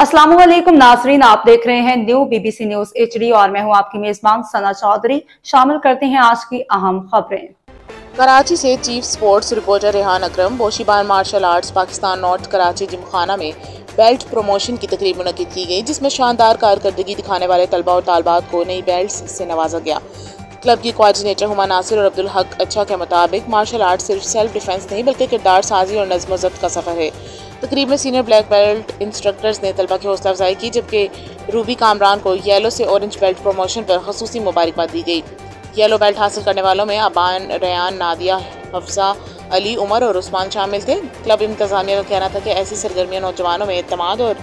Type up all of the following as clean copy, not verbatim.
अस्सलामुअलैकुम नाजरीन, आप देख रहे हैं न्यू बीबीसी न्यूज एचडी और मैं हूं आपकी मेजबान सना चौधरी। शामिल करते हैं आज की अहम खबरें। कराची से chief sports reporter Rehan Akram बोशीबान martial arts Pakistan north Karachi gymkhana में बेल्ट प्रमोशन की तकरीब मुनक्किद की गई, जिसमें शानदार कारकर्दगी दिखाने वाले तलबा और तालबात को नई बेल्ट से नवाजा गया। क्लब की कोऑर्डिनेटर हुमा नासिर और अब्दुल हक अच्छा के मुताबिक मार्शल आर्ट सिर्फ सेल्फ डिफेंस नहीं बल्कि किरदार साजी और नज़्म ज़ब्त का सफ़र है। तकरीब में सीनियर ब्लैक बेल्ट इंस्ट्रक्टर्स ने तलबा की हौसला अफजाई की, जबकि रूबी कामरान को येलो से ऑरेंज बेल्ट प्रमोशन पर खसूसी मुबारकबाद दी गई। येलो बेल्ट हासिल करने वालों में अबान, रेयान, नादिया, हफ्सा, अली, उमर और उस्मान शामिल थे। क्लब इंतजामिया का कहना था कि ऐसी सरगर्मियां नौजवानों में एतमाद और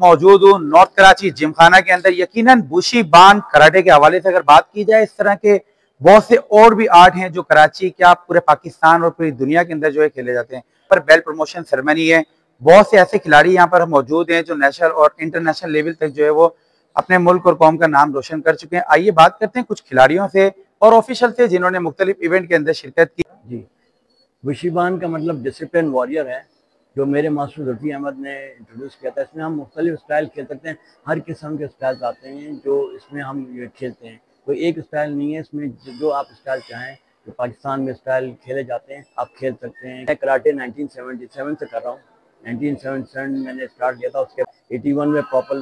मौजूद हूँ नॉर्थ कराची जिमखाना के अंदर। यकीनन बुशीबान कराटे के हवाले से अगर बात की जाए, इस तरह के बहुत से और भी आर्ट हैं जो कराची क्या पूरे पाकिस्तान और पूरी दुनिया के अंदर जो है खेले जाते हैं। पर बेल्ट प्रमोशन सेरेमनी है, बहुत से ऐसे खिलाड़ी यहाँ पर मौजूद हैं जो नेशनल और इंटरनेशनल लेवल तक जो है वो अपने मुल्क और कौम का नाम रोशन कर चुके हैं। आइए बात करते हैं कुछ खिलाड़ियों से और ऑफिशियल से जिन्होंने मुख्तलिफ इवेंट के अंदर शिरकत की। जी, बुशीबान का मतलब डिसिप्लिन वॉरियर है, जो मेरे मास्टर जुल्फी अहमद ने इंट्रोड्यूस किया था। इसमें हम मुख्तलिफ स्टाइल खेल सकते हैं, हर किस्म के स्टाइल्स आते हैं जो इसमें हम ये खेलते हैं। कोई एक स्टाइल नहीं है इसमें, जो आप स्टाइल चाहें, जो पाकिस्तान में स्टाइल खेले जाते हैं आप खेल सकते हैं। मैं कराटे 1977 से कर रहा हूँ। 1977 मैंने स्टार्ट किया था, उसके 81 में प्रॉपर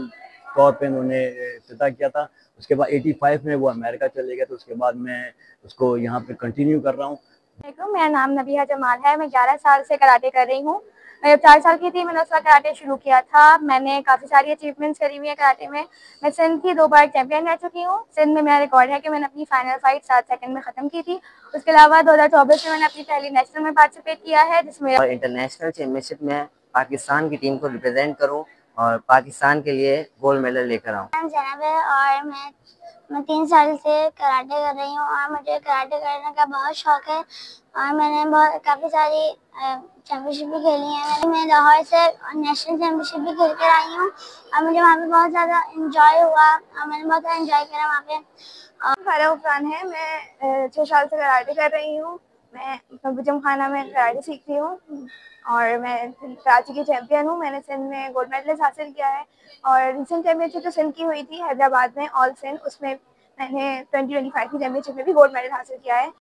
तौर पे उन्होंने इफ्तिताह किया था। उसके बाद 85 में वो अमेरिका चले गए, तो उसके बाद मैं उसको यहाँ पे कंटिन्यू कर रहा हूँ। मेरा नाम नबिहा जमाल है। मैं 11 साल से कराटे कर रही हूँ। मैं जब 4 साल की थी मैंने उस वक्त कराटे शुरू किया था। मैंने काफ़ी सारी अचीवमेंट्स करी हुई है कराटे में। मैं सिंध की 2 बार चैंपियन रह चुकी हूँ। सिंध में मेरा रिकॉर्ड है कि मैंने अपनी फाइनल फाइट 7 सेकंड में ख़त्म की थी। उसके अलावा 2024 में मैंने अपनी पहली नेशनल में पार्टिसिपेट किया है, जिसमें इंटरनेशनल चैम्पियनशिप में पाकिस्तान की टीम को रिप्रेजेंट करूं और पाकिस्तान के लिए गोल्ड मेडल लेकर आऊं। नाम जनाब है और मैं 3 साल से कराटे कर रही हूँ और मुझे कराटे करने का बहुत शौक है और मैंने काफ़ी सारी चैम्पियनशिप भी खेली है। मैं लाहौर से नेशनल चैम्पियनशिप भी खेल कर आई हूँ और मुझे वहाँ पे बहुत ज़्यादा इंजॉय हुआ और मैंने बहुत ज़्यादा इंजॉय करा वहाँ पे। फारा उफरान है। मैं 6 साल से कराटे कर रही हूँ। मैं जिमखाना में कराटे सीख रही हूँ और मैं कराची की चैंपियन हूँ। मैंने सिंध में गोल्ड मेडल हासिल किया है और रिसेंट चैंपियनशिप तो सिंध की हुई थी हैदराबाद में, ऑल सिंध। उसमें मैंने 2025 की चैंपियनशिप में भी गोल्ड मेडल हासिल किया है।